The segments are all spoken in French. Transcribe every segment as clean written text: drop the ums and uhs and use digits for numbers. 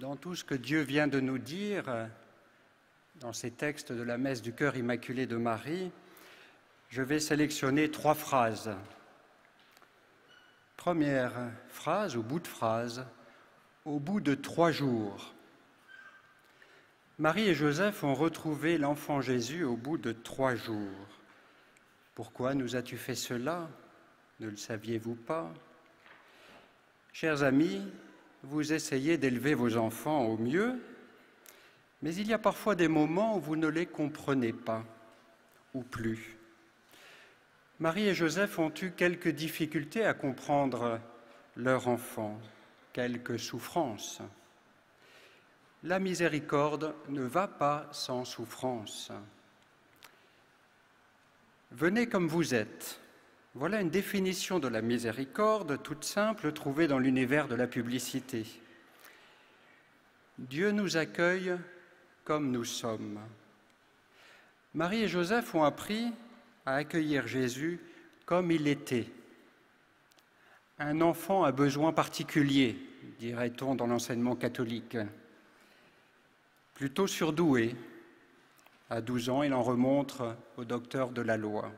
Dans tout ce que Dieu vient de nous dire, dans ces textes de la messe du cœur immaculé de Marie, je vais sélectionner 3 phrases. Première phrase, ou bout de phrase, au bout de 3 jours. Marie et Joseph ont retrouvé l'enfant Jésus au bout de 3 jours. Pourquoi nous as-tu fait cela? Ne le saviez-vous pas? Chers amis, vous essayez d'élever vos enfants au mieux, mais il y a parfois des moments où vous ne les comprenez pas, ou plus. Marie et Joseph ont eu quelques difficultés à comprendre leur enfant, quelques souffrances. La miséricorde ne va pas sans souffrance. Venez comme vous êtes. Voilà une définition de la miséricorde toute simple trouvée dans l'univers de la publicité. Dieu nous accueille comme nous sommes. Marie et Joseph ont appris à accueillir Jésus comme il était. Un enfant a besoin particulier, dirait-on dans l'enseignement catholique. Plutôt surdoué. À 12 ans, il en remontre au docteur de la loi.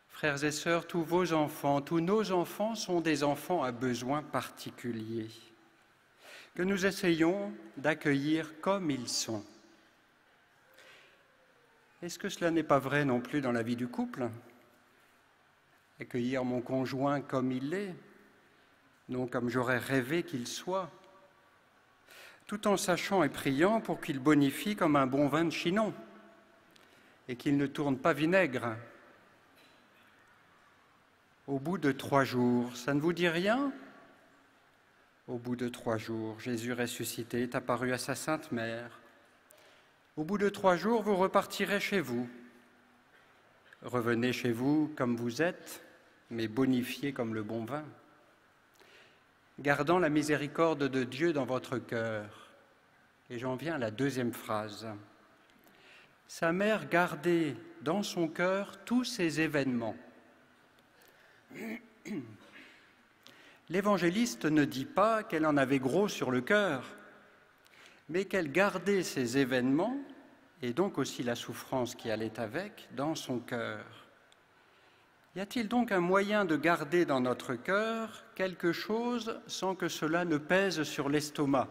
Frères et sœurs, tous vos enfants, tous nos enfants sont des enfants à besoins particuliers, que nous essayons d'accueillir comme ils sont. Est-ce que cela n'est pas vrai non plus dans la vie du couple? Accueillir mon conjoint comme il est, non comme j'aurais rêvé qu'il soit, tout en sachant et priant pour qu'il bonifie comme un bon vin de Chinon et qu'il ne tourne pas vinaigre. Au bout de 3 jours, ça ne vous dit rien? Au bout de 3 jours, Jésus ressuscité est apparu à sa Sainte Mère. Au bout de 3 jours, vous repartirez chez vous. Revenez chez vous comme vous êtes, mais bonifié comme le bon vin. Gardant la miséricorde de Dieu dans votre cœur. Et j'en viens à la 2e phrase. Sa mère gardait dans son cœur tous ces événements. L'évangéliste ne dit pas qu'elle en avait gros sur le cœur, mais qu'elle gardait ces événements, et donc aussi la souffrance qui allait avec, dans son cœur. Y a-t-il donc un moyen de garder dans notre cœur quelque chose sans que cela ne pèse sur l'estomac?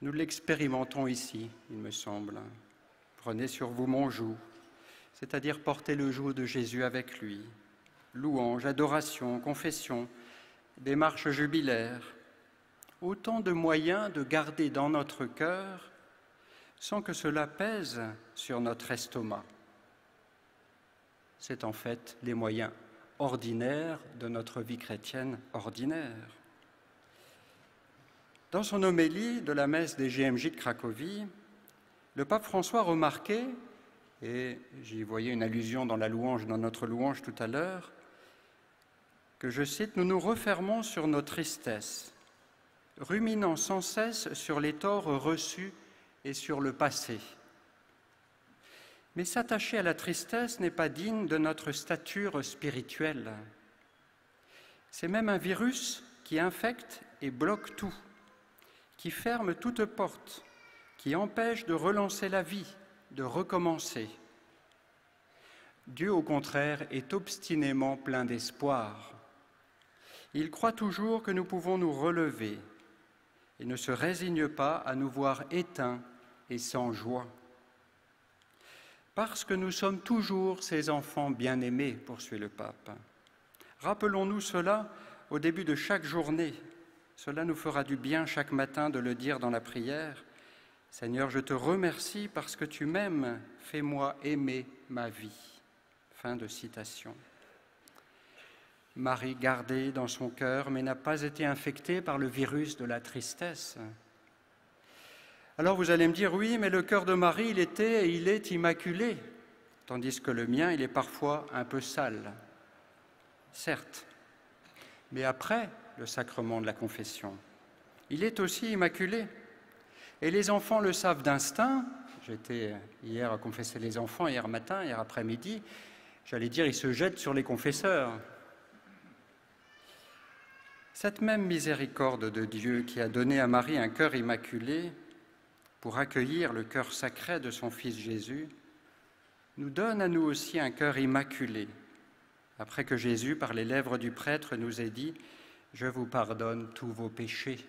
Nous l'expérimentons ici, il me semble. Prenez sur vous mon joug, c'est-à-dire portez le joug de Jésus avec lui. Louange, adoration, confession, démarche jubilaire, autant de moyens de garder dans notre cœur sans que cela pèse sur notre estomac. C'est en fait les moyens ordinaires de notre vie chrétienne ordinaire. Dans son homélie de la messe des JMJ de Cracovie, le pape François remarquait, et j'y voyais une allusion dans notre louange tout à l'heure, que, je cite, « Nous nous refermons sur nos tristesses, ruminant sans cesse sur les torts reçus et sur le passé. Mais s'attacher à la tristesse n'est pas digne de notre stature spirituelle. C'est même un virus qui infecte et bloque tout, qui ferme toute porte, qui empêche de relancer la vie, de recommencer. Dieu, au contraire, est obstinément plein d'espoir. Il croit toujours que nous pouvons nous relever et ne se résigne pas à nous voir éteints et sans joie. Parce que nous sommes toujours ses enfants bien-aimés, poursuit le pape. Rappelons-nous cela au début de chaque journée. Cela nous fera du bien chaque matin de le dire dans la prière. Seigneur, je te remercie parce que tu m'aimes, fais-moi aimer ma vie. Fin de citation. Marie gardait dans son cœur, mais n'a pas été infectée par le virus de la tristesse. Alors vous allez me dire, oui, mais le cœur de Marie, il était et il est immaculé, tandis que le mien, il est parfois un peu sale. Certes, mais après le sacrement de la confession, il est aussi immaculé. Et les enfants le savent d'instinct. J'étais hier à confesser les enfants, hier matin, hier après-midi. J'allais dire, ils se jettent sur les confesseurs. Cette même miséricorde de Dieu qui a donné à Marie un cœur immaculé pour accueillir le cœur sacré de son Fils Jésus, nous donne à nous aussi un cœur immaculé, après que Jésus, par les lèvres du prêtre, nous ait dit « Je vous pardonne tous vos péchés ».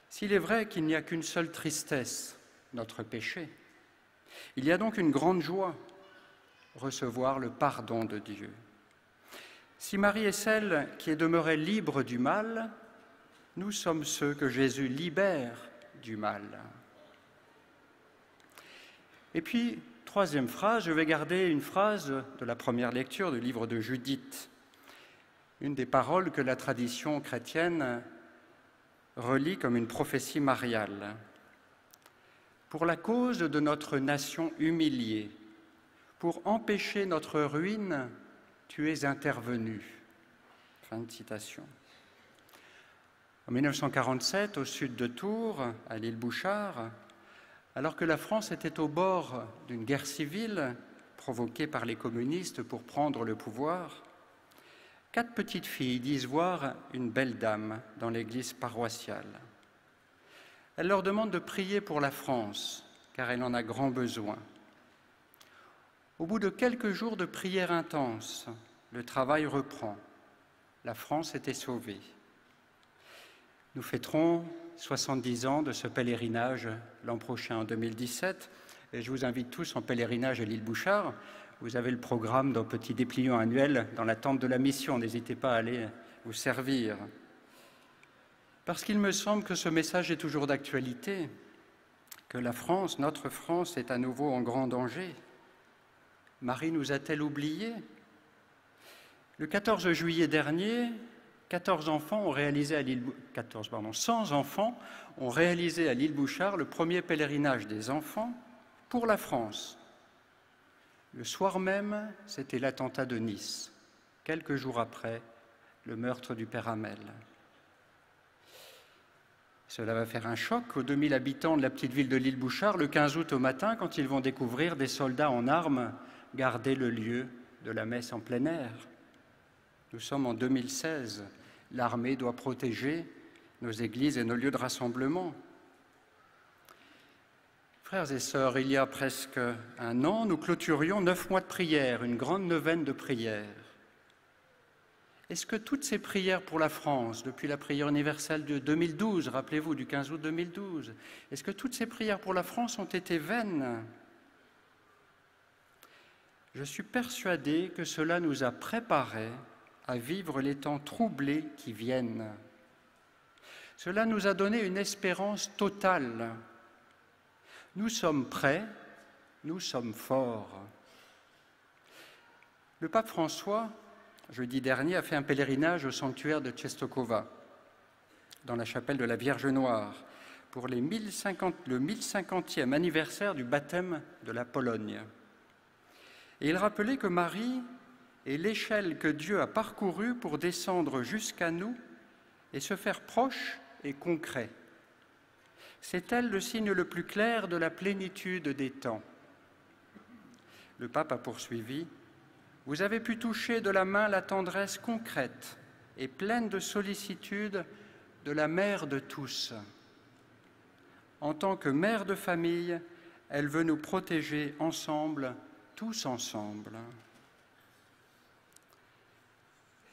S'il est vrai qu'il n'y a qu'une seule tristesse, notre péché, il y a donc une grande joie, recevoir le pardon de Dieu. Si Marie est celle qui est demeurée libre du mal, nous sommes ceux que Jésus libère du mal. Et puis, troisième phrase, je vais garder une phrase de la première lecture du livre de Judith, une des paroles que la tradition chrétienne relie comme une prophétie mariale. Pour la cause de notre nation humiliée, pour empêcher notre ruine, tu es intervenu. Fin de citation. En 1947, au sud de Tours, à l'île Bouchard, alors que la France était au bord d'une guerre civile provoquée par les communistes pour prendre le pouvoir, 4 petites filles disent voir une belle dame dans l'église paroissiale. Elle leur demande de prier pour la France, car elle en a grand besoin. Au bout de quelques jours de prière intense, le travail reprend. La France était sauvée. Nous fêterons 70 ans de ce pèlerinage l'an prochain, en 2017, et je vous invite tous en pèlerinage à l'île Bouchard. Vous avez le programme dans petit dépliant annuel dans la tente de la mission. N'hésitez pas à aller vous servir. Parce qu'il me semble que ce message est toujours d'actualité, que la France, notre France, est à nouveau en grand danger. Marie nous a-t-elle oubliés? Le 14 juillet dernier, 100 enfants ont réalisé à l'île Bouchard le premier pèlerinage des enfants pour la France. Le soir même, c'était l'attentat de Nice. Quelques jours après, le meurtre du père Hamel. Cela va faire un choc aux 2000 habitants de la petite ville de l'île Bouchard le 15 août au matin quand ils vont découvrir des soldats en armes garder le lieu de la messe en plein air. Nous sommes en 2016. L'armée doit protéger nos églises et nos lieux de rassemblement. Frères et sœurs, il y a presque un an, nous clôturions 9 mois de prière, une grande neuvaine de prière. Est-ce que toutes ces prières pour la France, depuis la prière universelle de 2012, rappelez-vous, du 15 août 2012, est-ce que toutes ces prières pour la France ont été vaines? Je suis persuadé que cela nous a préparés à vivre les temps troublés qui viennent. Cela nous a donné une espérance totale. Nous sommes prêts, nous sommes forts. Le pape François, jeudi dernier, a fait un pèlerinage au sanctuaire de Czestochowa, dans la chapelle de la Vierge Noire, pour le 1050e anniversaire du baptême de la Pologne. Et il rappelait que Marie est l'échelle que Dieu a parcourue pour descendre jusqu'à nous et se faire proche et concret. C'est elle le signe le plus clair de la plénitude des temps. Le pape a poursuivi « Vous avez pu toucher de la main la tendresse concrète et pleine de sollicitude de la mère de tous. En tant que mère de famille, elle veut nous protéger ensemble, tous ensemble. »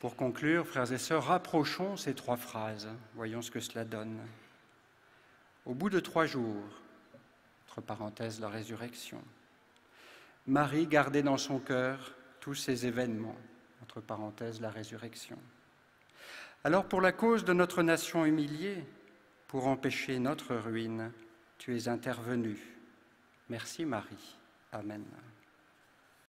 Pour conclure, frères et sœurs, rapprochons ces 3 phrases. Voyons ce que cela donne. Au bout de 3 jours, entre parenthèses, la résurrection, Marie gardait dans son cœur tous ces événements, entre parenthèses, la résurrection. Alors, pour la cause de notre nation humiliée, pour empêcher notre ruine, tu es intervenue. Merci Marie. Amen.